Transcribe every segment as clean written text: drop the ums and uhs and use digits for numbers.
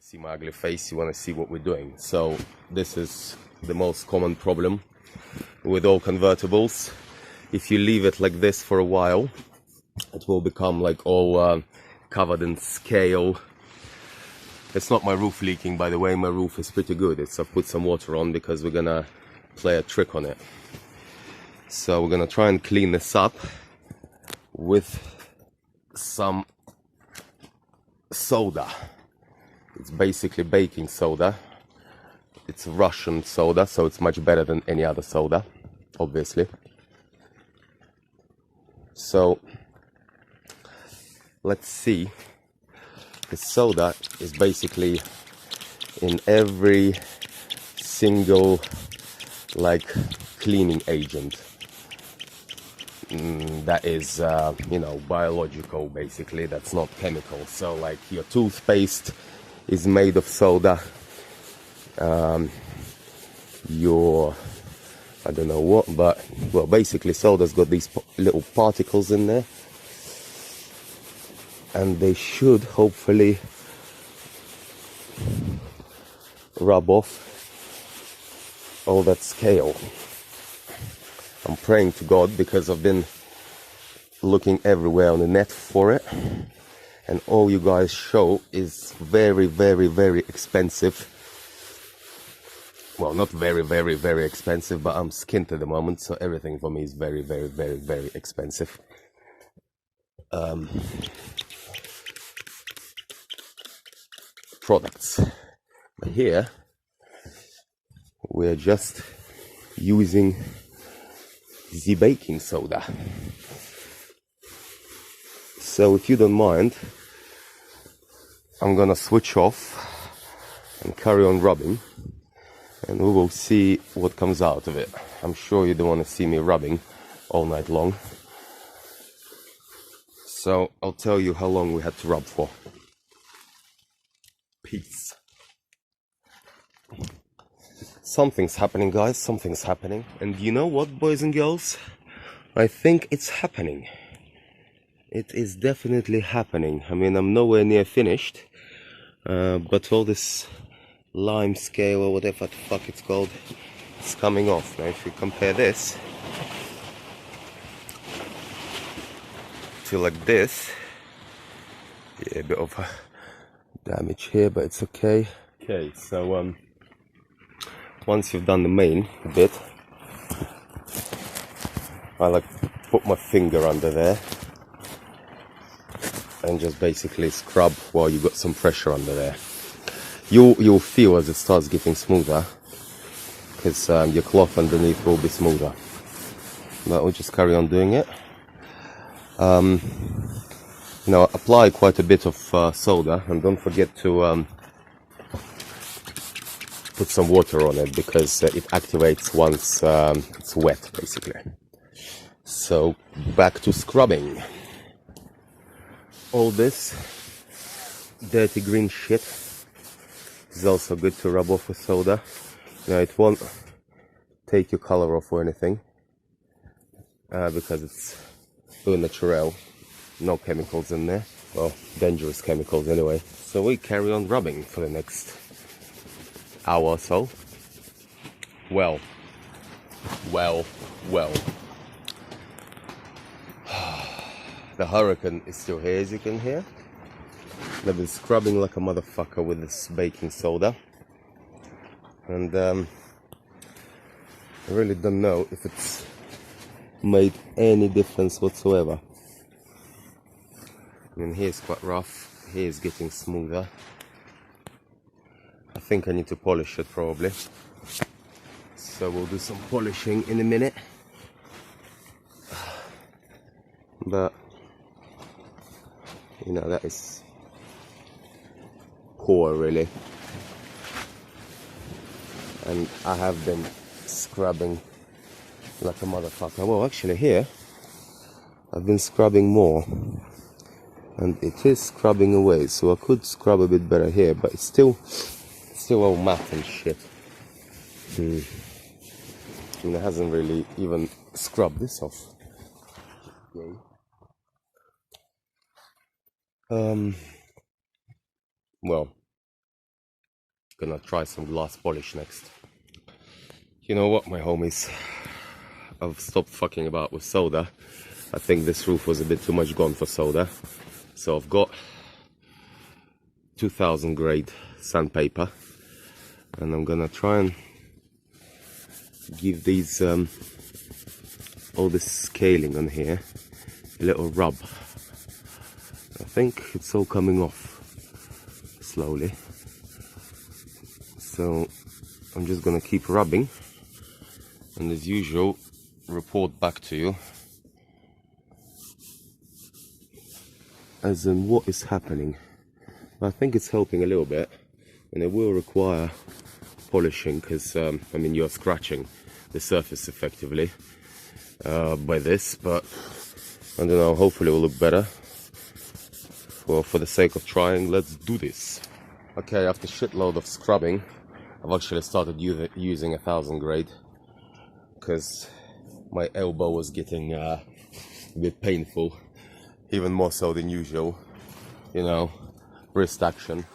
see my ugly face, you want to see what we're doing. So this is the most common problem with all convertibles. If you leave it like this for a while, it will become like all covered in scale. It's not my roof leaking, by the way. My roof is pretty good. I've put some water on because we're gonna play a trick on it. So we're gonna try and clean this up with some soda. It's basically baking soda. It's Russian soda, so it's much better than any other soda, obviously. So let's see. The soda is basically in every single like cleaning agent that is you know, biological, basically, that's not chemical. So like your toothpaste is made of soda, your I don't know what, but well, basically soda's got these little particles in there, and they should hopefully rub off all that scale. I'm praying to God, because I've been looking everywhere on the net for it, and all you guys show is very, very, very expensive. Well, not very, very, very expensive, but I'm skint at the moment, so everything for me is very, very, very, very expensive. Products. But here we're just using the baking soda. So if you don't mind, I'm gonna switch off and carry on rubbing, and we will see what comes out of it. I'm sure you don't want to see me rubbing all night long, so I'll tell you how long we had to rub for. Peace. Something's happening, guys, something's happening. And you know what, boys and girls? I think it's happening. It is definitely happening. I mean, I'm nowhere near finished, but all this lime scale or whatever the fuck it's called, it's coming off. Now if you compare this to like this, yeah, a bit of damage here, but it's okay. Okay, so once you've done the main bit, I like put my finger under there and just basically scrub while you got some pressure under there. You'll feel as it starts getting smoother, because your cloth underneath will be smoother. But we'll just carry on doing it. Now apply quite a bit of soda, and don't forget to put some water on it, because it activates once it's wet, basically. So back to scrubbing. All this dirty green shit is also good to rub off with soda. Now it won't take your color off or anything, because it's au naturel, no chemicals in there. Well, dangerous chemicals anyway. So we carry on rubbing for the next hour or so. Well. The hurricane is still here, as you can hear. I've been scrubbing like a motherfucker with this baking soda, and I really don't know if it's made any difference whatsoever. I mean, here's quite rough, here's getting smoother. I think I need to polish it probably, so we'll do some polishing in a minute. But you know, that is poor, really. And I have been scrubbing like a motherfucker. Well, actually here I've been scrubbing more, and it is scrubbing away, so I could scrub a bit better here, but it's still all matte and shit. I mean, it hasn't really even scrubbed this off. Yay. Well, gonna try some glass polish next. You know what, my homies? I've stopped fucking about with soda. I think this roof was a bit too much gone for soda. So I've got 2000 grade sandpaper, and I'm gonna try and give these all this scaling on here a little rub. I think it's all coming off slowly, so I'm just gonna keep rubbing, and as usual report back to you as in what is happening. I think it's helping a little bit, and it will require polishing because I mean, you're scratching the surface effectively by this, but I don't know, hopefully it will look better. Well, for the sake of trying, let's do this. Okay, after shitload of scrubbing, I've actually started using 1000 grade because my elbow was getting a bit painful, even more so than usual, you know, wrist action.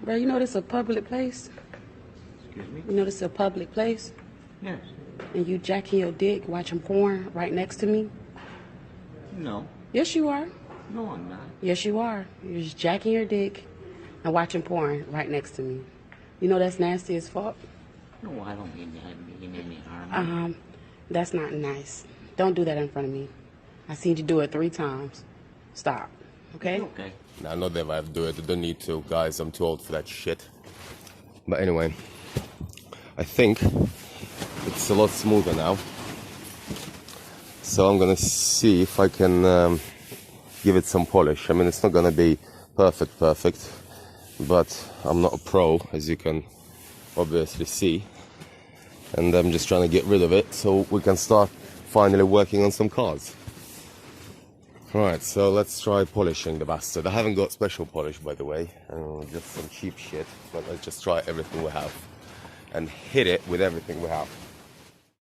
Bro, you know this is a public place? Excuse me? You know this is a public place? Yes. And you jacking your dick watching porn right next to me? No. Yes, you are. No, I'm not. Yes, you are. You're just jacking your dick and watching porn right next to me. You know that's nasty as fuck? No, I don't mean that. You mean any harm. That's not nice. Don't do that in front of me. I seen you do it 3 times. Stop. Okay? Okay. Nah, not that I have to do it. I don't need to, guys. I'm too old for that shit. But anyway, I think it's a lot smoother now. So I'm gonna see if I can give it some polish. I mean, it's not gonna be perfect, but I'm not a pro, as you can obviously see. And I'm just trying to get rid of it so we can start finally working on some cars. Right, so let's try polishing the bastard. I haven't got special polish, by the way, just some cheap shit, but let's just try everything we have and hit it with everything we have.